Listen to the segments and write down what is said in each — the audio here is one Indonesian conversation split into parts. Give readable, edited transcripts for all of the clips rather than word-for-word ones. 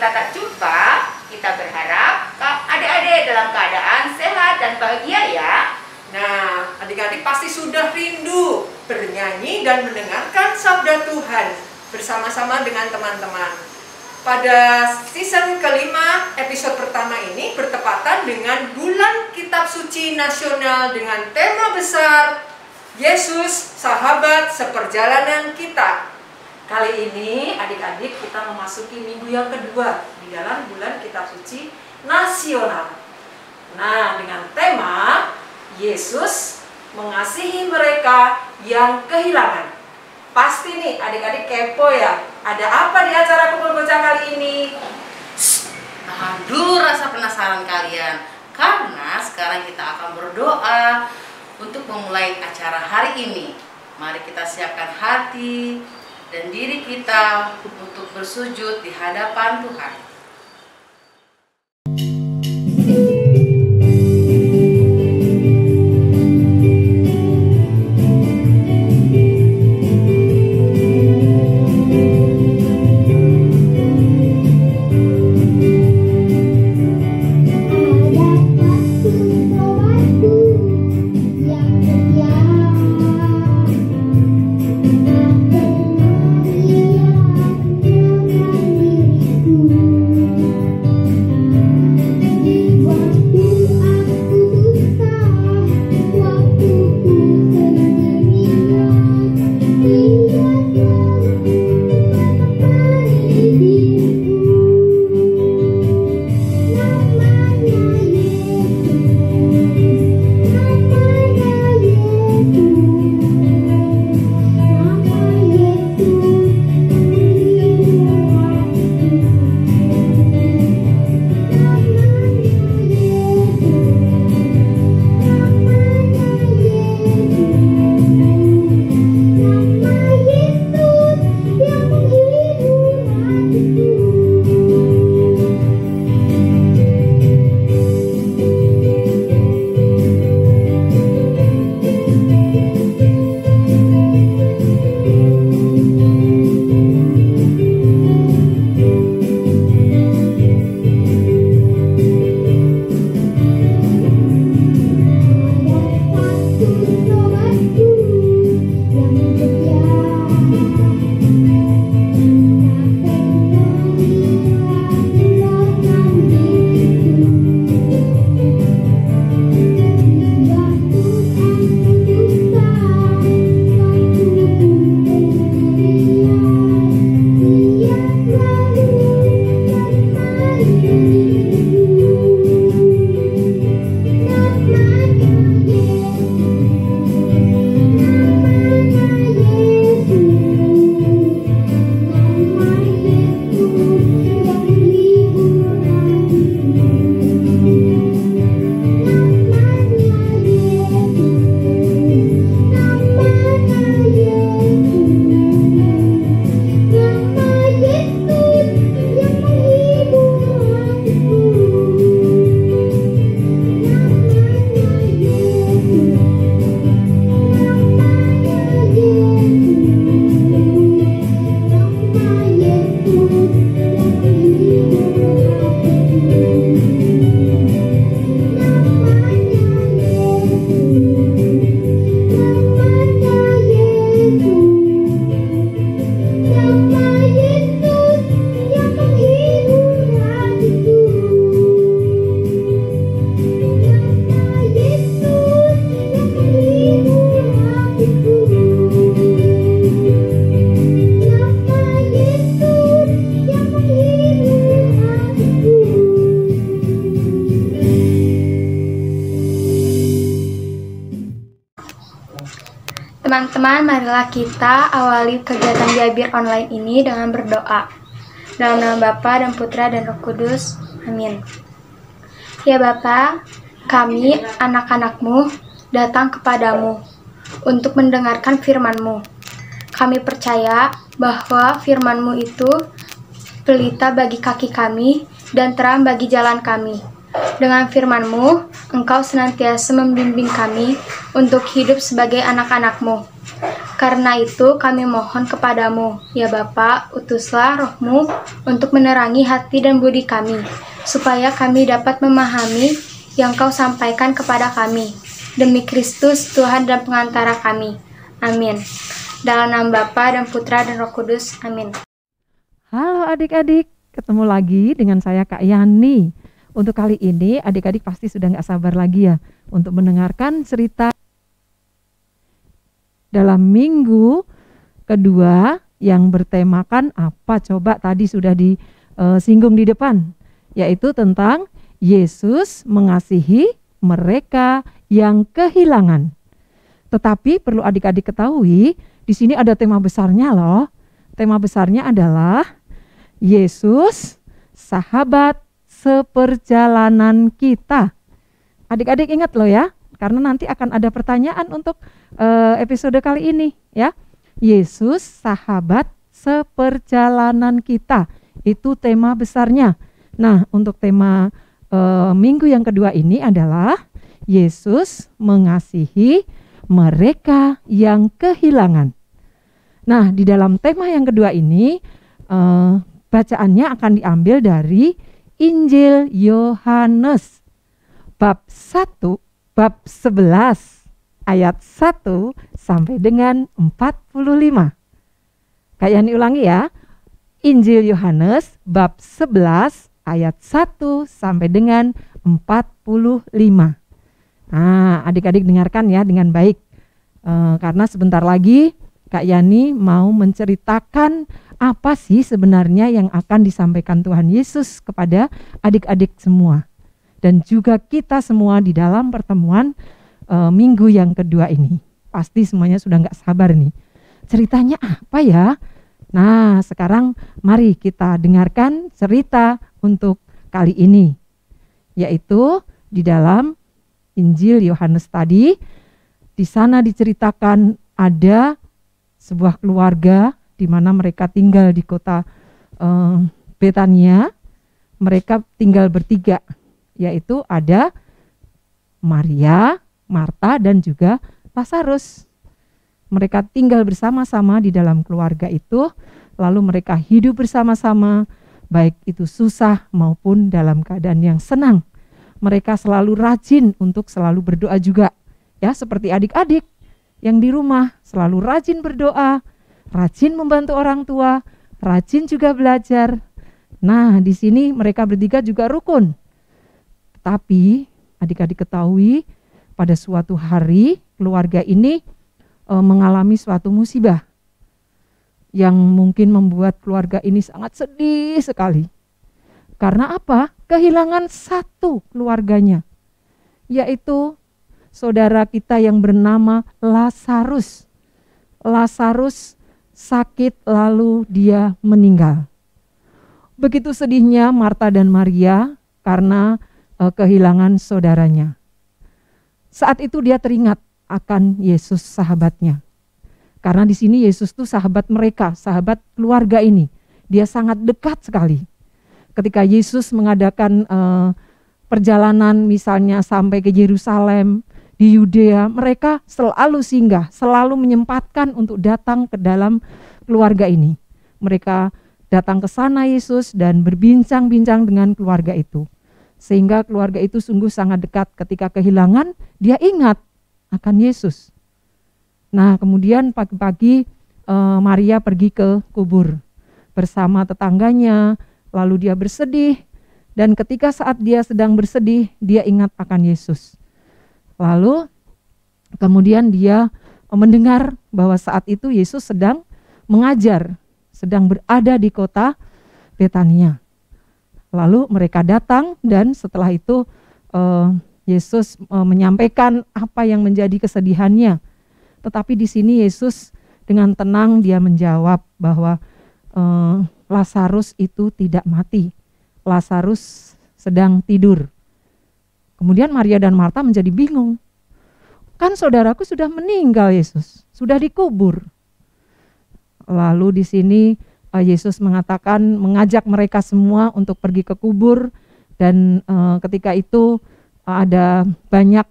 kita tak jumpa, kita berharap adik-adik dalam keadaan sehat dan bahagia ya. Nah, adik-adik pasti sudah rindu bernyanyi dan mendengarkan sabda Tuhan bersama-sama dengan teman-teman. Pada season kelima, episode pertama ini bertepatan dengan Bulan Kitab Suci Nasional dengan tema besar Yesus, Sahabat Seperjalanan Kita. Kali ini adik-adik kita memasuki minggu yang kedua di dalam Bulan Kitab Suci Nasional. Nah, dengan tema Yesus mengasihi mereka yang kehilangan. Pasti nih adik-adik kepo ya, ada apa di acara kumpul bocah kali ini? Tahan dulu rasa penasaran kalian, karena sekarang kita akan berdoa untuk memulai acara hari ini. Mari kita siapkan hati dan diri kita untuk bersujud di hadapan Tuhan. Teman-teman, marilah kita awali kegiatan Jabir online ini dengan berdoa. Dalam nama Bapa dan Putra dan Roh Kudus. Amin. Ya Bapa, kami anak-anak-Mu datang kepadamu untuk mendengarkan firman-Mu. Kami percaya bahwa firman-Mu itu pelita bagi kaki kami dan terang bagi jalan kami. Dengan firman-Mu, Engkau senantiasa membimbing kami untuk hidup sebagai anak-anak-Mu. Karena itu kami mohon kepadamu, ya Bapa, utuslah roh-Mu untuk menerangi hati dan budi kami, supaya kami dapat memahami yang Kau sampaikan kepada kami. Demi Kristus, Tuhan dan pengantara kami. Amin. Dalam nama Bapa dan Putra dan Roh Kudus. Amin. Halo adik-adik, ketemu lagi dengan saya Kak Yani. Untuk kali ini adik-adik pasti sudah gak sabar lagi ya untuk mendengarkan cerita dalam minggu kedua yang bertemakan apa coba tadi sudah disinggung di depan, yaitu tentang Yesus mengasihi mereka yang kehilangan. Tetapi perlu adik-adik ketahui, di sini ada tema besarnya loh. Tema besarnya adalah Yesus, sahabat seperjalanan kita. Adik-adik ingat loh ya, karena nanti akan ada pertanyaan untuk episode kali ini ya. Yesus, sahabat seperjalanan kita. Itu tema besarnya. Nah, untuk tema minggu yang kedua ini adalah Yesus mengasihi mereka yang kehilangan. Nah, di dalam tema yang kedua ini bacaannya akan diambil dari Injil Yohanes bab 1, bab 11 ayat 1 sampai dengan 45. Kak Yani ulangi ya. Injil Yohanes bab 11 ayat 1 sampai dengan 45. Nah, adik-adik dengarkan ya dengan baik, karena sebentar lagi Kak Yani mau menceritakan apa sih sebenarnya yang akan disampaikan Tuhan Yesus kepada adik-adik semua. Dan juga kita semua di dalam pertemuan minggu yang kedua ini. Pasti semuanya sudah gak sabar nih. Ceritanya apa ya? Nah, sekarang mari kita dengarkan cerita untuk kali ini. Yaitu di dalam Injil Yohanes tadi, di sana diceritakan ada sebuah keluarga di mana mereka tinggal di kota Betania. Mereka tinggal bertiga, yaitu ada Maria, Marta, dan juga Lazarus. Mereka tinggal bersama-sama di dalam keluarga itu, lalu mereka hidup bersama-sama, baik itu susah maupun dalam keadaan yang senang. Mereka selalu rajin untuk selalu berdoa juga. Ya, seperti adik-adik yang di rumah selalu rajin berdoa, rajin membantu orang tua, rajin juga belajar. Nah, di sini mereka bertiga juga rukun. Tapi adik-adik ketahui pada suatu hari keluarga ini mengalami suatu musibah yang mungkin membuat keluarga ini sangat sedih sekali. Karena apa? Kehilangan satu keluarganya, yaitu saudara kita yang bernama Lazarus. Lazarus sakit lalu dia meninggal. Begitu sedihnya Marta dan Maria karena kehilangan saudaranya. Saat itu dia teringat akan Yesus sahabatnya. Karena di sini Yesus tuh sahabat mereka, sahabat keluarga ini. Dia sangat dekat sekali. Ketika Yesus mengadakan perjalanan misalnya sampai ke Yerusalem, di Yudea, mereka selalu singgah, selalu menyempatkan untuk datang ke dalam keluarga ini. Mereka datang ke sana Yesus dan berbincang-bincang dengan keluarga itu. Sehingga keluarga itu sungguh sangat dekat. Ketika kehilangan, dia ingat akan Yesus. Nah, kemudian pagi-pagi Maria pergi ke kubur bersama tetangganya, lalu dia bersedih, dan ketika saat dia sedang bersedih, dia ingat akan Yesus. Lalu kemudian dia mendengar bahwa saat itu Yesus sedang mengajar, sedang berada di kota Betania. Lalu mereka datang dan setelah itu Yesus menyampaikan apa yang menjadi kesedihannya. Tetapi di sini Yesus dengan tenang dia menjawab bahwa Lazarus itu tidak mati. Lazarus sedang tidur. Kemudian Maria dan Marta menjadi bingung. Kan saudaraku sudah meninggal Yesus, sudah dikubur. Lalu di sini Yesus mengajak mereka semua untuk pergi ke kubur, dan ketika itu ada banyak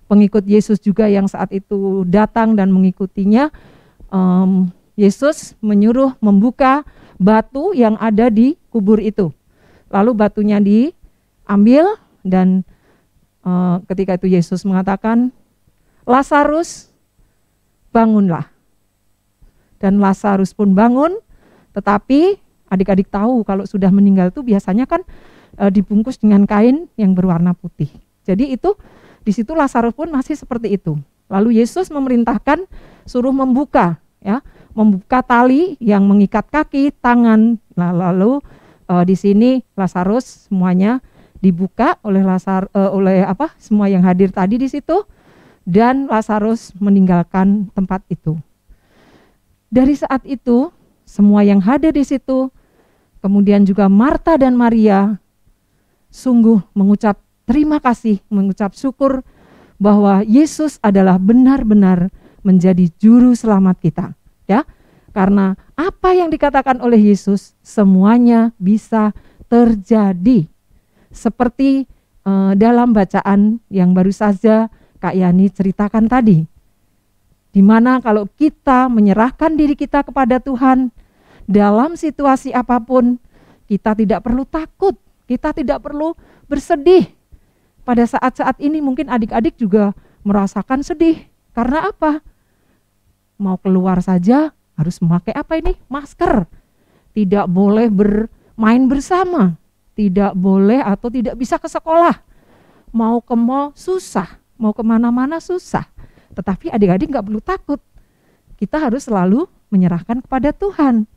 pengikut Yesus juga yang saat itu datang dan mengikutinya, Yesus menyuruh membuka batu yang ada di kubur itu. Lalu batunya diambil dan ketika itu Yesus mengatakan, Lazarus, bangunlah. Dan Lazarus pun bangun, tetapi adik-adik tahu kalau sudah meninggal itu biasanya kan dibungkus dengan kain yang berwarna putih. Jadi itu di situ Lazarus pun masih seperti itu. Lalu Yesus memerintahkan suruh membuka, ya, membuka tali yang mengikat kaki, tangan. Nah, lalu di sini Lazarus semuanya dibuka oleh semua yang hadir tadi di situ, dan Lazarus meninggalkan tempat itu. Dari saat itu semua yang hadir di situ, kemudian juga Marta dan Maria sungguh mengucap terima kasih, mengucap syukur bahwa Yesus adalah benar-benar menjadi juru selamat kita, ya. Karena apa yang dikatakan oleh Yesus semuanya bisa terjadi. Seperti dalam bacaan yang baru saja Kak Yani ceritakan tadi. Di mana kalau kita menyerahkan diri kita kepada Tuhan dalam situasi apapun, kita tidak perlu takut, kita tidak perlu bersedih. Pada saat-saat ini mungkin adik-adik juga merasakan sedih. Karena apa? Mau keluar saja harus memakai apa ini? Masker. Tidak boleh bermain bersama. Tidak boleh atau tidak bisa ke sekolah. Mau ke mall susah, mau kemana-mana susah. Tetapi adik-adik gak perlu takut. Kita harus selalu menyerahkan kepada Tuhan.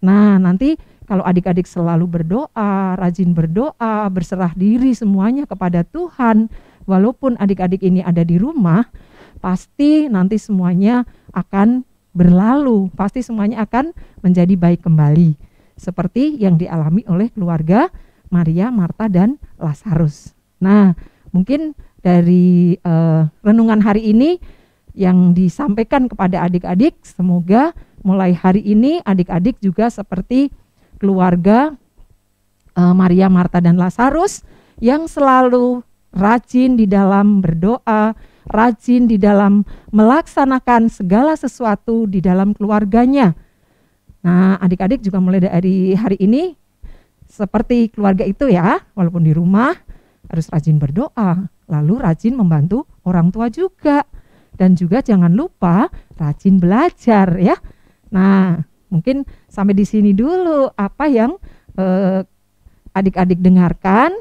Nah, nanti kalau adik-adik selalu berdoa, rajin berdoa, berserah diri semuanya kepada Tuhan, walaupun adik-adik ini ada di rumah, pasti nanti semuanya akan berlalu, pasti semuanya akan menjadi baik kembali. Seperti yang dialami oleh keluarga Maria, Marta, dan Lazarus. Nah, mungkin dari renungan hari ini yang disampaikan kepada adik-adik, semoga mulai hari ini adik-adik juga seperti keluarga Maria, Marta, dan Lazarus yang selalu rajin di dalam berdoa, rajin di dalam melaksanakan segala sesuatu di dalam keluarganya. Nah, adik-adik juga mulai dari hari ini seperti keluarga itu ya, walaupun di rumah harus rajin berdoa, lalu rajin membantu orang tua juga. Dan juga jangan lupa rajin belajar ya. Nah, mungkin sampai di sini dulu apa yang adik-adik dengarkan.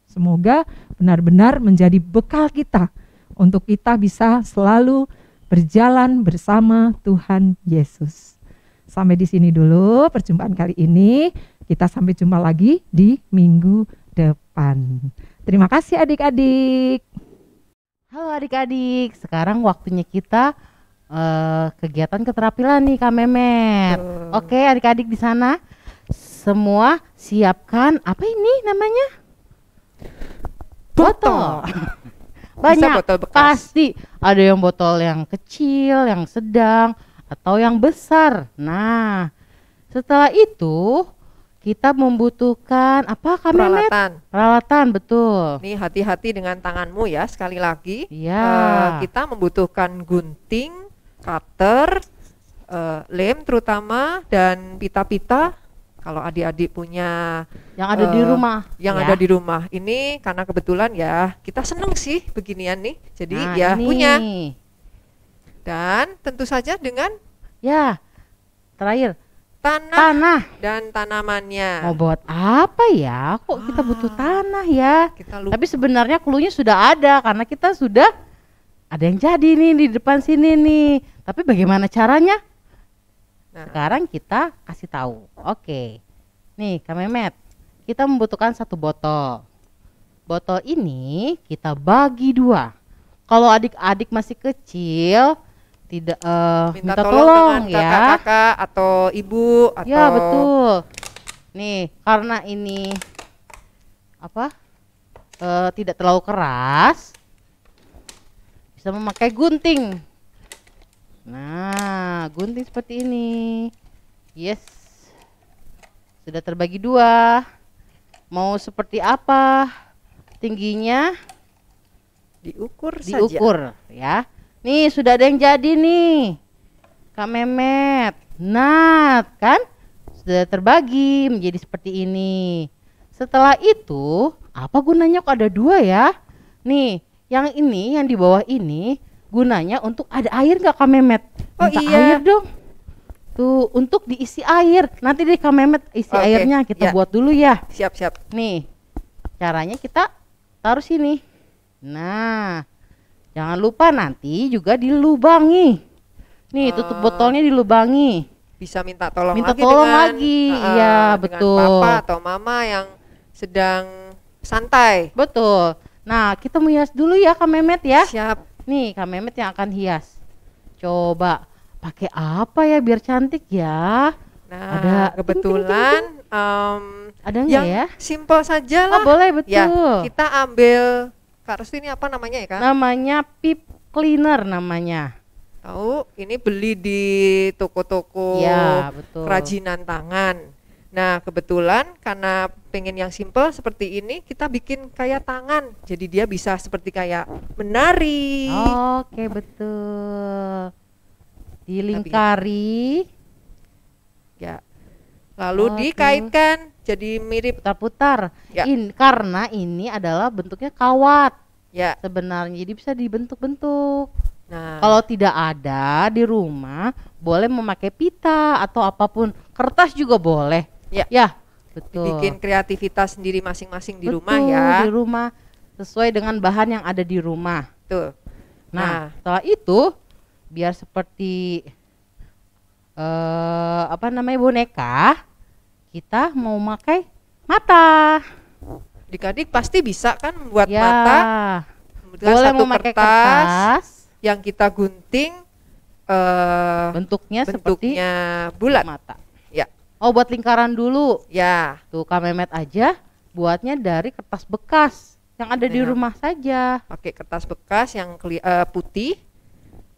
Semoga benar-benar menjadi bekal kita untuk kita bisa selalu berjalan bersama Tuhan Yesus. Sampai di sini dulu perjumpaan kali ini. Kita sampai jumpa lagi di minggu depan. Terima kasih adik-adik. Halo adik-adik, sekarang waktunya kita kegiatan keterampilan nih Kak Memet. Oke adik-adik di sana semua siapkan apa ini namanya? Botol. Banyak, botol bekas. pasti ada yang botol yang kecil, yang sedang, atau yang besar. Nah, setelah itu kita membutuhkan apa Kak Memet? Peralatan, betul. Nih hati-hati dengan tanganmu ya, sekali lagi. Iya. Kita membutuhkan gunting, cutter, lem terutama, dan pita-pita. Kalau adik-adik punya Yang ada di rumah. yang ya. ada di rumah. Ini karena kebetulan ya kita seneng sih beginian nih. Jadi Nah, ya ini. punya. Dan tentu saja dengan Ya, terakhir tanah tanah. dan tanamannya. Mau buat apa ya? Kok kita butuh tanah ya? Kita lupa. Tapi sebenarnya cluenya sudah ada karena kita sudah ada yang jadi nih di depan sini nih. Tapi bagaimana caranya? Nah. Sekarang kita kasih tahu. Oke. Nih, Kak Memet, kita membutuhkan satu botol. Botol ini kita bagi dua. Kalau adik-adik masih kecil, tidak minta tolong dengan kakak-kakak atau ibu atau Ya betul. Nih karena ini apa tidak terlalu keras, bisa memakai gunting. Nah gunting seperti ini. Yes, sudah terbagi dua. Mau seperti apa tingginya? Diukur saja. Diukur ya. Nih sudah ada yang jadi nih, Kak Memet. Nah kan sudah terbagi menjadi seperti ini. Setelah itu apa gunanya kok ada dua ya? Nih yang ini yang di bawah ini gunanya untuk ada air nggak Kak Memet? Oh, Minta iya. air dong. Tuh untuk diisi air. Nanti deh Kak Memet isi Oke, airnya kita ya. buat dulu ya. Siap-siap. Nih, caranya kita taruh sini. Nah, jangan lupa nanti juga dilubangi. Nih, tutup botolnya dilubangi. Bisa minta tolong Minta lagi tolong dengan lagi, iya, dengan betul. papa atau mama yang sedang santai. Betul. Nah, kita mau hias dulu ya Kak Memet ya. Siap. Nih, Kak Memet yang akan hias. Coba pakai apa ya biar cantik ya? Nah, Ada kebetulan Ada nggak yang ya? simple saja Oh, lah. boleh betul. Ya, kita ambil Kak Restu ini apa namanya ya Kak? Namanya pip cleaner namanya. Tahu, ini beli di toko-toko Ya, betul. kerajinan tangan. Nah, kebetulan karena pengen yang simple seperti ini, kita bikin kayak tangan. Jadi dia bisa seperti kayak menari. Oke, betul. Dilingkari, Ya. Lalu Oh, dikaitkan jadi mirip. putar-putar. Ya. Karena ini adalah bentuknya kawat Ya. sebenarnya, jadi bisa dibentuk-bentuk. Nah, Kalau tidak ada di rumah, boleh memakai pita atau apapun, kertas juga boleh. Ya. Betul. bikin kreativitas sendiri masing-masing di Betul, rumah ya. Di rumah sesuai dengan bahan yang ada di rumah. Tuh. Nah, setelah itu biar seperti boneka, kita mau pakai mata. Adik-adik pasti bisa kan membuat Ya, mata dengan boleh satu memakai kertas kertas. yang kita gunting Bentuknya seperti bentuknya bulat. mata. Ya. Oh, buat lingkaran dulu. Ya. Tuh Kak Memet aja buatnya dari kertas bekas yang ada di Ya. rumah saja. Pakai kertas bekas yang putih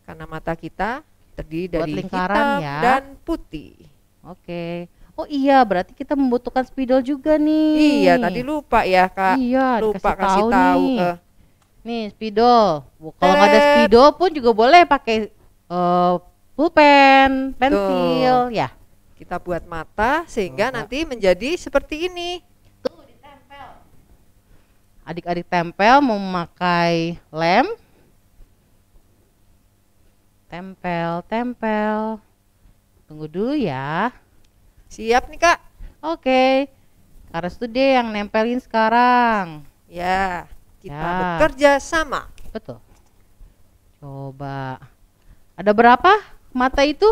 karena mata kita terdiri Buat dari lingkaran hitam ya. dan putih. Oke. Oh iya, berarti kita membutuhkan spidol juga nih. Iya, tadi lupa ya Kak. Iya, Lupa dikasih kasih tahu tahu. nih. Nih, spidol. Kalau nggak ada spidol pun juga boleh pakai pulpen, pensil, ya. Kita buat mata sehingga Coba. nanti menjadi seperti ini. Tuh, ditempel. Adik-adik tempel mau memakai lem. Tempel. Tunggu dulu ya. Siap nih Kak? Oke. Kak Restu deh yang nempelin sekarang. Ya, kita Ya. bekerja sama. Betul. Coba. Ada berapa mata itu?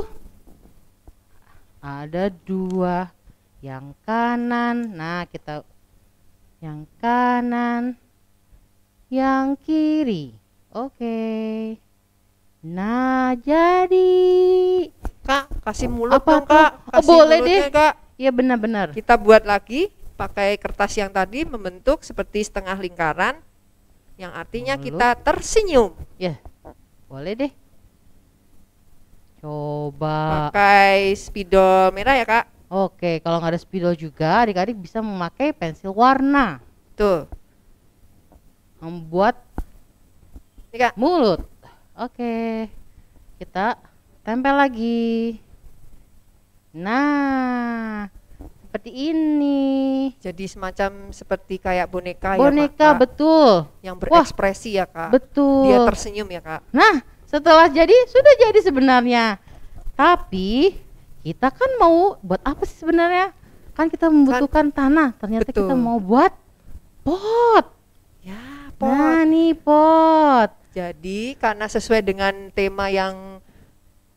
Ada 2. Yang kanan. Nah, kita yang kanan. Yang kiri. Oke. Nah, jadi. Kak, kasih mulut Apa dong Kak. tuh? Oh, Kasih boleh mulutnya, deh. Kak. Ya benar-benar. Kita buat lagi pakai kertas yang tadi membentuk seperti setengah lingkaran yang artinya Lalu? kita tersenyum. Ya. Boleh deh. Coba. Pakai spidol merah ya Kak. Oke, kalau nggak ada spidol juga, adik-adik bisa memakai pensil warna. Tuh. Membuat Nih Kak. mulut. Oke. Kita tempel lagi. Nah, seperti ini. Jadi semacam seperti kayak boneka, ya Boneka, Kak. betul. Yang berekspresi ya Kak. Betul. Dia tersenyum ya Kak. Nah, setelah jadi, sudah jadi sebenarnya. Tapi, kita kan mau buat apa sih sebenarnya? Kan kita membutuhkan tanah. Ternyata Betul. kita mau buat pot. Ya, pot. Nah, nih pot. Jadi karena sesuai dengan tema yang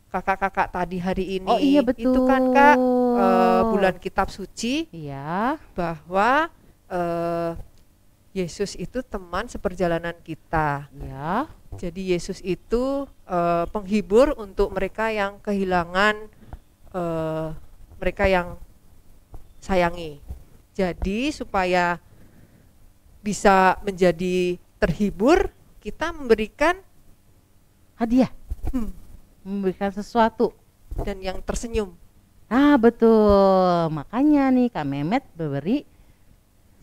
kakak-kakak tadi hari ini, Oh iya, betul. itu kan Kak bulan kitab suci Iya. bahwa Yesus itu teman seperjalanan kita. Iya. Jadi Yesus itu penghibur untuk mereka yang kehilangan mereka yang sayangi. Jadi supaya bisa menjadi terhibur, kita memberikan Hadiah. Hmm. Memberikan sesuatu. dan yang tersenyum. Ah, betul. Makanya nih Kak Memet beri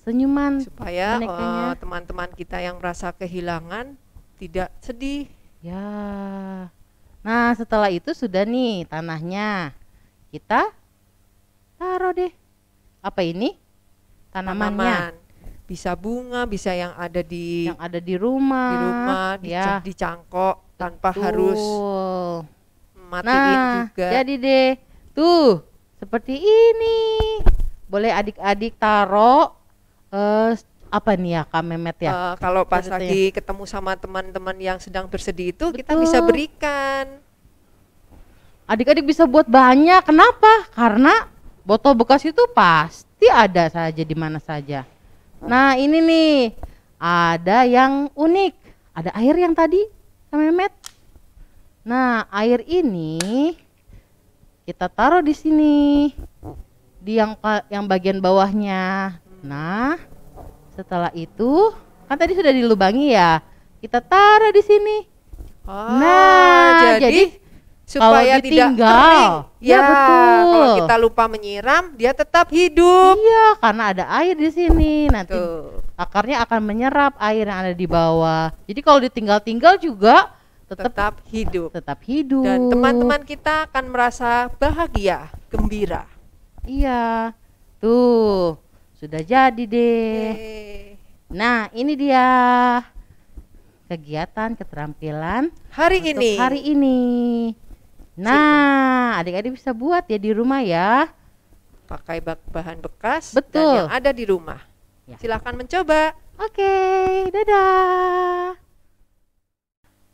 senyuman. Supaya bonekanya. teman-teman kita yang merasa kehilangan tidak sedih. Ya. Nah, setelah itu sudah nih tanahnya. Kita taruh deh. Apa ini? Tanamannya. Bisa bunga, bisa yang ada di Yang ada di rumah. Ya. dicangkok tanpa harus Tuh. matiin Nah, juga. jadi deh. Tuh, seperti ini. Boleh adik-adik taruh apa nih ya, Kak Memet ya? Kalau pas Ceritanya. lagi ketemu sama teman-teman yang sedang bersedih itu, kita Betul. bisa berikan. Adik-adik bisa buat banyak. Kenapa? Karena botol bekas itu pasti ada saja di mana saja. Nah, ini nih. Ada yang unik. Ada air yang tadi, Kak Memet. Nah, air ini kita taruh di sini. Di yang bagian bawahnya. Nah, setelah itu kan tadi sudah dilubangi ya. Kita taruh di sini. Nah, jadi supaya kalau tidak ditinggal, kering. ya betul. Kalau kita lupa menyiram, dia tetap hidup. Iya, karena ada air di sini. Nanti Tuh, akarnya akan menyerap air yang ada di bawah. Jadi kalau ditinggal-tinggal juga tetap hidup. tetap hidup. Dan teman-teman kita akan merasa bahagia, gembira. Iya. Tuh, sudah jadi deh. Yeay. Nah, ini dia kegiatan keterampilan Hari untuk ini hari ini. Nah, adik-adik bisa buat ya di rumah ya. pakai bahan bekas Betul. dan yang ada di rumah. Ya. Silakan mencoba. Oke, dadah.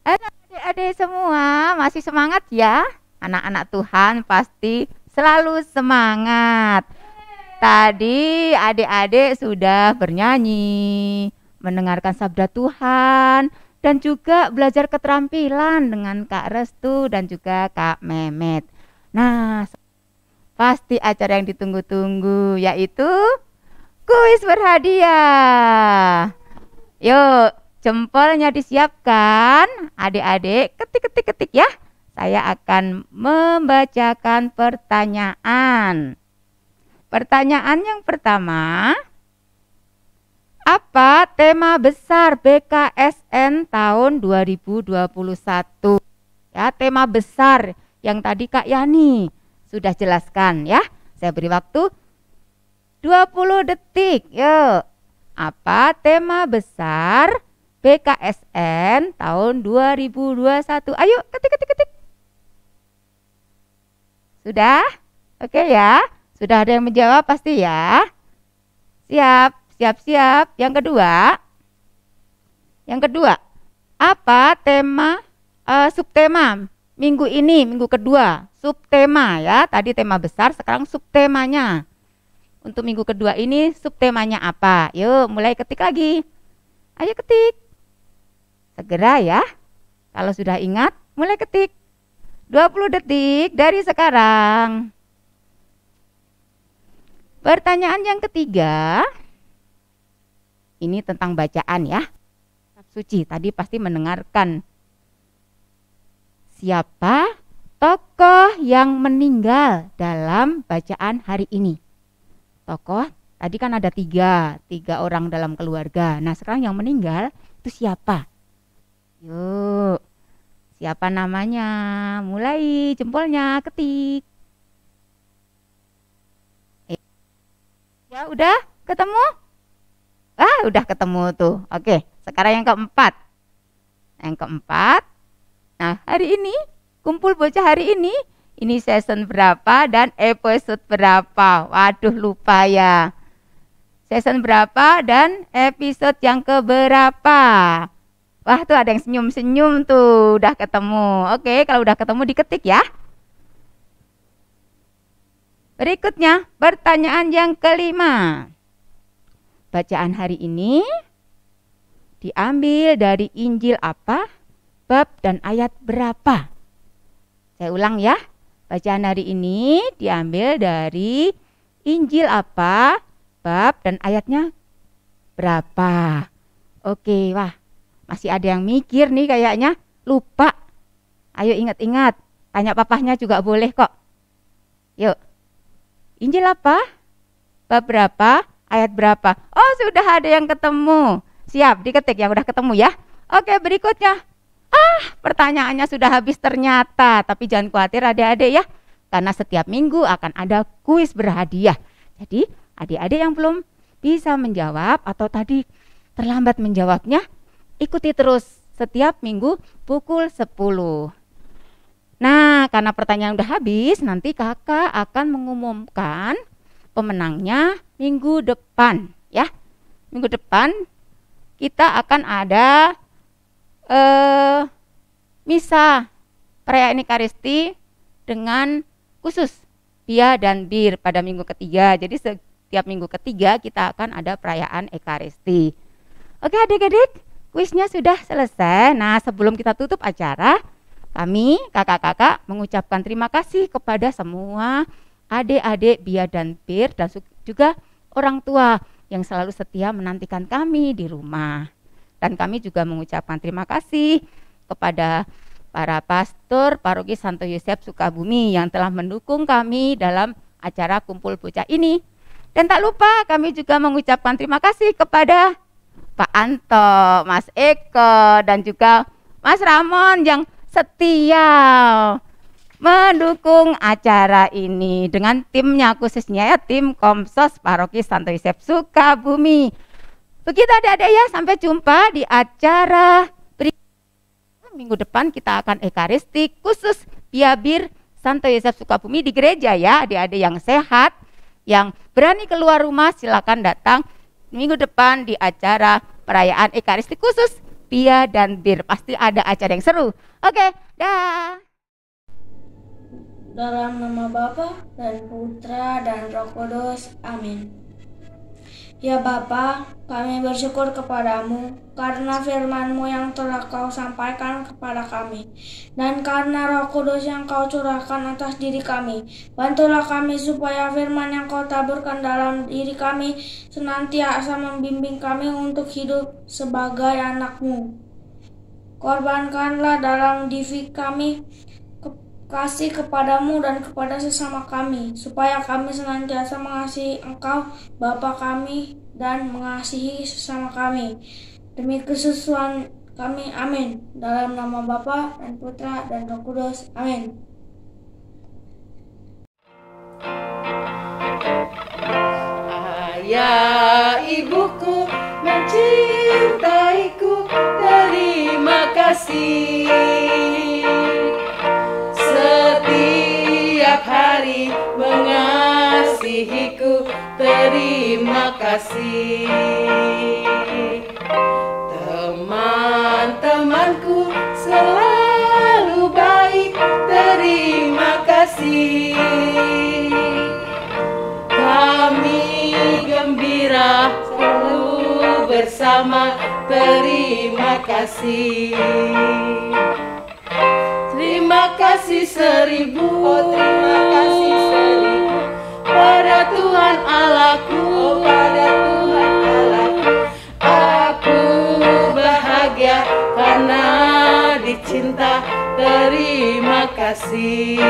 Adik-adik semua masih semangat ya? Anak-anak Tuhan pasti selalu semangat. Tadi adik-adik sudah bernyanyi, mendengarkan sabda Tuhan, dan juga belajar keterampilan dengan Kak Restu dan juga Kak Memet. Nah, pasti acara yang ditunggu-tunggu yaitu kuis berhadiah. Yuk, jempolnya disiapkan. Adik-adik, ketik ya. Saya akan membacakan pertanyaan. Pertanyaan yang pertama, apa tema besar BKSN tahun 2021? Ya, tema besar yang tadi Kak Yani sudah jelaskan ya. Saya beri waktu 20 detik. Yuk. Apa tema besar BKSN tahun 2021? Ayo, ketik. Sudah? Oke ya. Sudah ada yang menjawab pasti ya. Siap. Yang kedua. Apa tema subtema minggu ini, minggu kedua? Subtema ya. Tadi tema besar, sekarang subtemanya. Untuk minggu kedua ini subtemanya apa? Yuk, mulai ketik lagi. Ayo ketik. Segera ya. Kalau sudah ingat, mulai ketik. 20 detik dari sekarang. Pertanyaan yang ketiga. Ini tentang bacaan ya. Kitab suci tadi pasti mendengarkan. Siapa tokoh yang meninggal dalam bacaan hari ini? Tokoh tadi kan ada tiga orang dalam keluarga. Nah, sekarang yang meninggal itu siapa? Yuk, siapa namanya? Mulai jempolnya, ketik. Ya udah ketemu? Udah ketemu tuh. Oke, sekarang yang keempat. Nah, hari ini kumpul bocah hari ini season berapa dan episode berapa? Waduh, lupa ya. Season berapa dan episode yang keberapa? Wah, tuh ada yang senyum-senyum tuh, udah ketemu. Oke, kalau udah ketemu diketik ya. Berikutnya, pertanyaan yang kelima. Bacaan hari ini diambil dari Injil apa? Bab dan ayat berapa? Saya ulang ya. Bacaan hari ini diambil dari Injil apa? Bab dan ayatnya berapa? Oke, wah. Masih ada yang mikir nih kayaknya. Lupa. Ayo ingat-ingat. Tanya papahnya juga boleh kok. Yuk. Injil apa? Bab berapa? Ayat berapa? Oh, sudah ada yang ketemu. Siap, diketik yang udah ketemu ya. Oke, berikutnya. Pertanyaannya sudah habis ternyata. Tapi jangan khawatir adik-adik ya. Karena setiap minggu akan ada kuis berhadiah. Jadi adik-adik yang belum bisa menjawab atau tadi terlambat menjawabnya, ikuti terus setiap minggu pukul 10. Nah, karena pertanyaan udah habis, nanti kakak akan mengumumkan pemenangnya minggu depan ya. Minggu depan kita akan ada misa perayaan Ekaristi dengan khusus Pia dan Bir pada minggu ketiga. Jadi setiap minggu ketiga kita akan ada perayaan Ekaristi. Oke adik-adik, kuisnya sudah selesai. Nah, sebelum kita tutup acara, kami kakak-kakak mengucapkan terima kasih kepada semua adik-adik Bia dan Bir dan juga orang tua yang selalu setia menantikan kami di rumah. Dan kami juga mengucapkan terima kasih kepada para pastor Paroki Santo Yosef Sukabumi yang telah mendukung kami dalam acara Kumpul Bocah ini. Dan tak lupa kami juga mengucapkan terima kasih kepada Pak Anto, Mas Eko, dan juga Mas Ramon yang setia mendukung acara ini dengan timnya, khususnya ya tim Komsos Paroki Santo Yosef Sukabumi. Begitu adik-adik ya, sampai jumpa di acara minggu depan. Kita akan Ekaristi khusus Pia Bir Santo Yosef Sukabumi di gereja ya. Adik-adik yang sehat, yang berani keluar rumah, silakan datang minggu depan di acara perayaan Ekaristi khusus Pia dan Bir. Pasti ada acara yang seru. Oke, dah. Dalam nama Bapa dan Putra dan Roh Kudus. Amin. Ya Bapa, kami bersyukur kepadamu karena firman-Mu yang telah Kau sampaikan kepada kami, dan karena Roh Kudus yang Kau curahkan atas diri kami. Bantulah kami supaya firman yang Kau taburkan dalam diri kami senantiasa membimbing kami untuk hidup sebagai anak-Mu. Korbankanlah dalam diri kami kasih kepadamu dan kepada sesama kami, supaya kami senantiasa mengasihi Engkau, Bapa kami, dan mengasihi sesama kami. Demi kesucian kami, amin. Dalam nama Bapa dan Putra dan Roh Kudus, amin. Ayah ibuku mencintaiku, terima kasih. Setiap hari mengasihiku, terima kasih. Teman-temanku selalu baik, terima kasih. Kami gembira selalu bersama, terima kasih. Terima kasih seribu, oh terima kasih seribu pada Tuhan Allahku, oh pada Tuhan Allahku. Aku bahagia karena dicinta, terima kasih.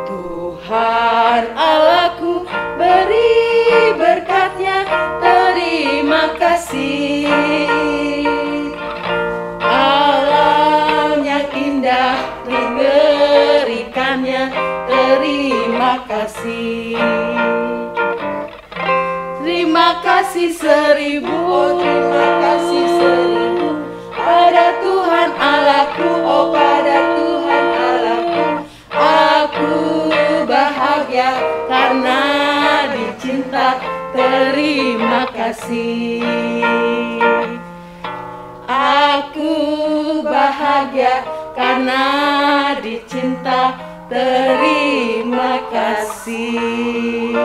Tuhan Allahku beri berkat-Nya, terima kasih. Alam yang indah diberikannya, terima kasih. Terima kasih seribu, oh terima kasih seribu pada Tuhan Allahku, oh pada Tuhan Allahku. Aku bahagia karena dicinta, terima kasih. Aku bahagia karena dicinta, terima kasih.